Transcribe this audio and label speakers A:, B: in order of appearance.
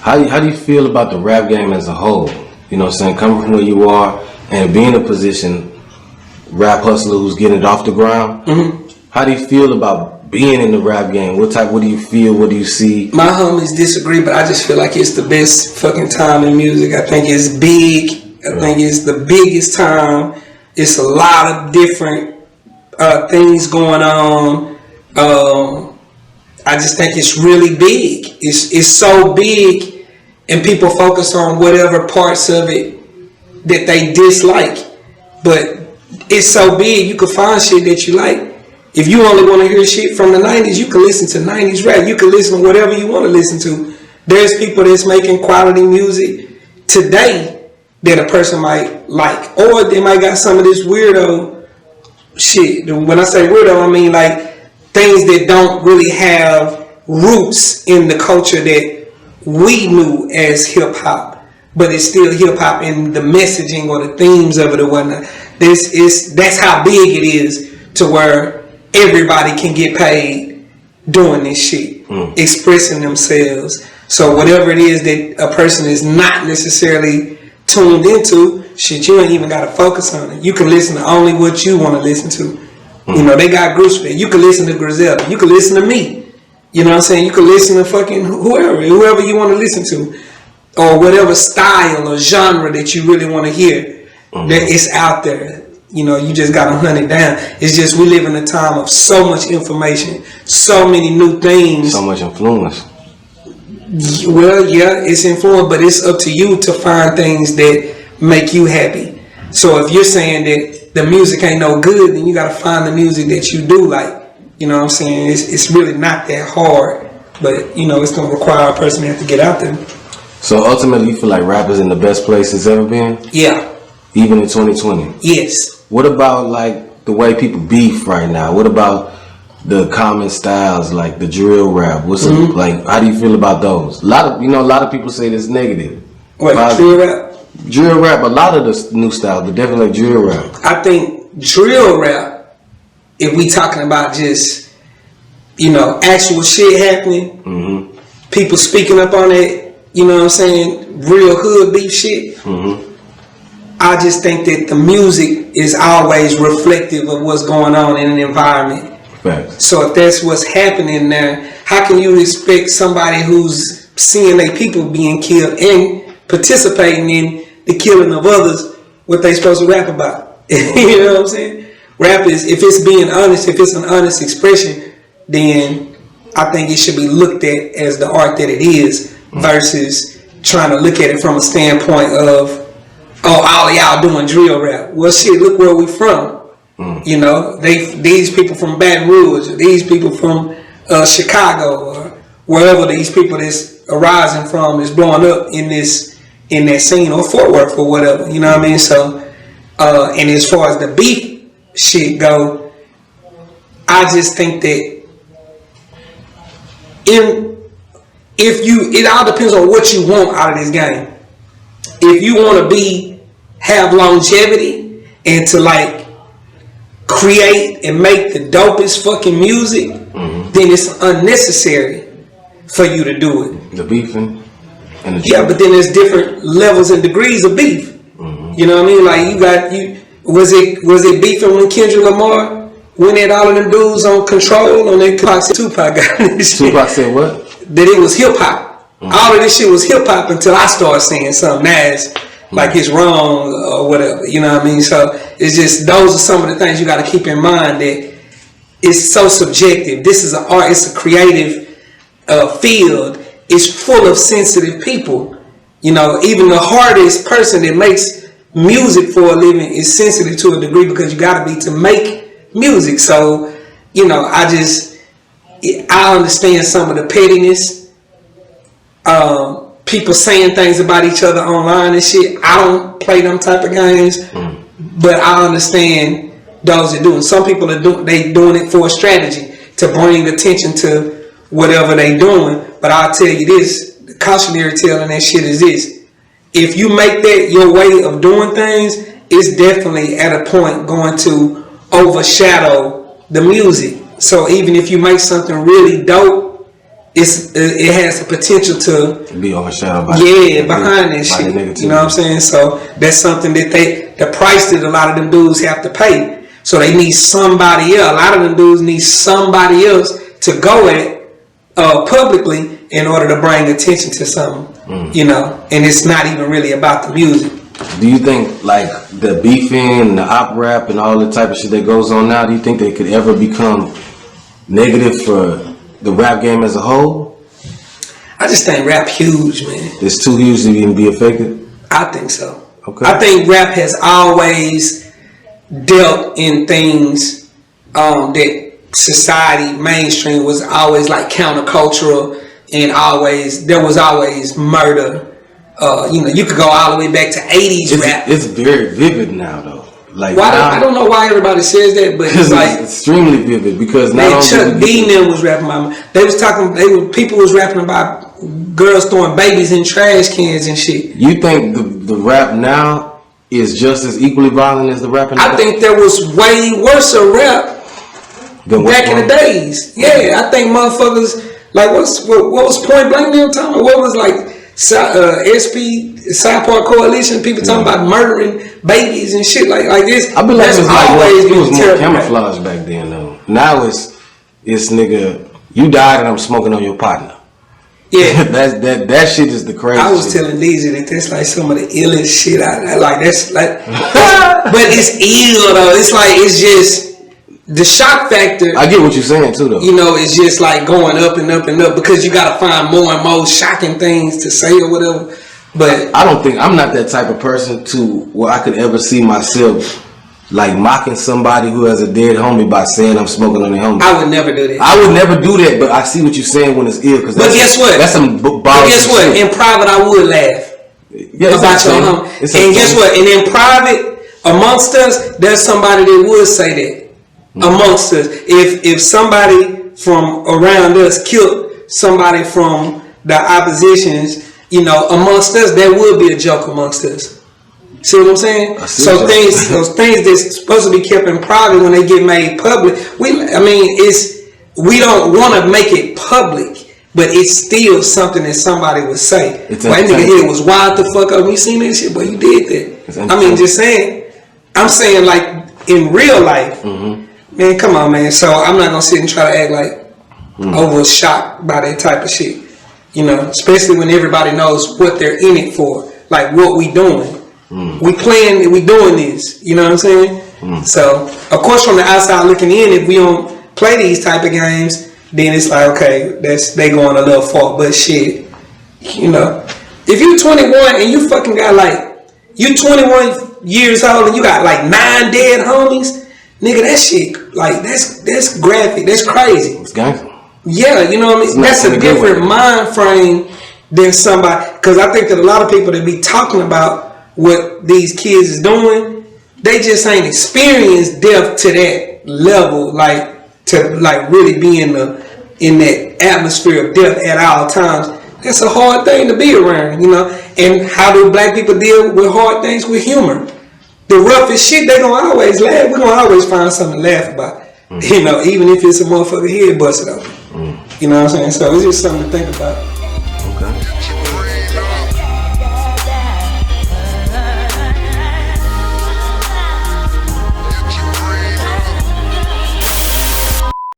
A: How do you feel about the rap game as a whole? You know what I'm saying? Coming from where you are and being in a position, rap hustler who's getting it off the ground. Mm-hmm. How do you feel about being in the rap game? What do you feel? What do you see?
B: My homies disagree, but I just feel like it's the best fucking time in music. I think it's big. I think it's the biggest time. It's a lot of different things going on. I just think it's really big. It's so big, and people focus on whatever parts of it that they dislike. But it's so big, you can find shit that you like. If you only want to hear shit from the 90s, you can listen to 90s rap. You can listen to whatever you want to listen to. There's people that's making quality music today that a person might like. Or they might got some of this weirdo shit. When I say weirdo, I mean like things that don't really have roots in the culture that we knew as hip-hop. But it's still hip-hop in the messaging or the themes of it or whatnot. That's how big it is to where everybody can get paid doing this shit, expressing themselves. So whatever it is that a person is not necessarily tuned into, shit, you ain't even got to focus on it. You can listen to only what you want to listen to. You know, they got groups for it. You can listen to Griselda. You can listen to me. You know what I'm saying? You can listen to fucking whoever you want to listen to. Or whatever style or genre that you really want to hear. That it's out there. You know, you just got to hunt it down. It's just we live in a time of so much information. So many new things.
A: So much influence.
B: Well, yeah, it's influence, but it's up to you to find things that make you happy. So if you're saying that the music ain't no good, then you got to find the music that you do like. You know what I'm saying? It's really not that hard, but you know, it's going to require a person to have to get out there.
A: So ultimately, you feel like rap is in the best place it's ever been?
B: Yeah.
A: Even in 2020?
B: Yes.
A: What about like the way people beef right now? What about the common styles like the drill rap? What's it, like? How do you feel about those? A lot of people say it's negative.
B: What, drill rap?
A: Drill rap, a lot of the new styles, but definitely like drill rap.
B: I think drill rap, if we talking about just, you know, actual shit happening, people speaking up on it, you know what I'm saying, real hood beef shit, I just think that the music is always reflective of what's going on in an environment.
A: Facts.
B: So if that's what's happening there, how can you expect somebody who's seeing their people being killed and participating in the killing of others, what they supposed to rap about? You know what I'm saying? Rap is, if it's being honest, if it's an honest expression, then I think it should be looked at as the art that it is, versus trying to look at it from a standpoint of, oh, all of y'all doing drill rap. Well, shit, look where we from. You know, these people from Baton Rouge, or these people from Chicago, or wherever these people that's arising from is blowing up in that scene, or Fort Worth or whatever. You know what I mean? So, and as far as the beef shit go, I just think that it all depends on what you want out of this game. If you want to have longevity and to like create and make the dopest fucking music, then it's unnecessary for you to do it.
A: The beefing and the
B: but then there's different levels and degrees of beef. You know what I mean? Like was it beefing when Kendrick Lamar went at all of them dudes on Control on that Tupac got this shit.
A: Tupac said what?
B: That it was hip hop. All of this shit was hip hop until I started saying something that's like it's wrong or whatever. You know what I mean? So it's just, those are some of the things you got to keep in mind, that it's so subjective. This is an art. It's a creative field. It's full of sensitive people. You know, even the hardest person that makes music for a living is sensitive to a degree, because you got to be to make music. So, you know, I understand some of the pettiness. People saying things about each other online and shit. I don't play them type of games, but I understand those that do. And some people are doing it for a strategy to bring attention to whatever they doing. But I'll tell you this, the cautionary tale in that shit is this: if you make that your way of doing things, it's definitely at a point going to overshadow the music. So even if you make something really dope, it has the potential to
A: be overshadowed by
B: behind that shit. You know what I'm saying? So that's something that the price that a lot of them dudes have to pay. So they need somebody else. A lot of them dudes need somebody else to go at publicly in order to bring attention to something. You know, and it's not even really about the music.
A: Do you think like the beefing and the op rap and all the type of shit that goes on now, do you think they could ever become negative for the rap game as a whole?
B: I just think rap huge, man.
A: It's too huge to even be affected?
B: I think so.
A: Okay.
B: I think rap has always dealt in things that society mainstream was always like countercultural, and there was always murder. You know, you could go all the way back to 80s rap.
A: It's very vivid now, though. Like,
B: I don't know why everybody says that, but it's like
A: extremely vivid because now
B: Chuck D and them was rapping about. People was rapping about girls throwing babies in trash cans and shit.
A: You think the rap now is just as equally violent as the rap in the
B: I think there was way worse a rap back in the days. Yeah, I think motherfuckers like what was Point Blank them talking about? What was like SP Side Park Coalition? People talking about murdering babies and shit like this.
A: I believe it was more camouflage back then though. Now it's nigga, you died and I'm smoking on your partner.
B: Yeah,
A: that shit is the crazy.
B: I was telling Lizzie that that's like some of the illest shit I like. That's like, but it's ill though. It's like it's just the shock factor.
A: I get what you're saying too though.
B: You know, it's just like going up and up and up because you got to find more and more shocking things to say or whatever. But
A: I'm not that type of person to where I could ever see myself like mocking somebody who has a dead homie by saying I'm smoking on their homie.
B: I would never do that.
A: I would never do that, but I see what you're saying when it's ill.
B: But guess what?
A: That's some
B: But guess what? In private, I would laugh about your homie. And guess what? And in private, amongst us, there's somebody that would say that. Amongst us, if somebody from around us killed somebody from the oppositions, you know, amongst us, there would be a joke amongst us. See what I'm saying? So those things that's supposed to be kept in private when they get made public, we don't want to make it public, but it's still something that somebody would say. That nigga here was wild the fuck up. You seen that shit? Boy, you did that. I mean, just saying. I'm saying like in real life. Man, come on, man. So I'm not gonna sit and try to act like over shocked by that type of shit. You know, especially when everybody knows what they're in it for. Like what we doing. We playing, we doing this. You know what I'm saying? So of course from the outside looking in, if we don't play these type of games, then it's like, okay, they going a little far. But shit, you know, if you 21 and you fucking got like, you 21 years old and you got like 9 dead homies, nigga, that shit, like, that's graphic. That's crazy.
A: It's gangster.
B: Yeah, you know what I mean? That's a different mind frame than somebody. Because I think that a lot of people that be talking about what these kids is doing, they just ain't experienced death to that level, like, to, like, really be in that atmosphere of death at all times. That's a hard thing to be around, you know? And how do black people deal with hard things? With humor. The roughest shit, they gonna always laugh. We're gonna always find something to laugh about. You know, even if it's a motherfucker head busted open. You know what I'm saying? So it's just something to think about.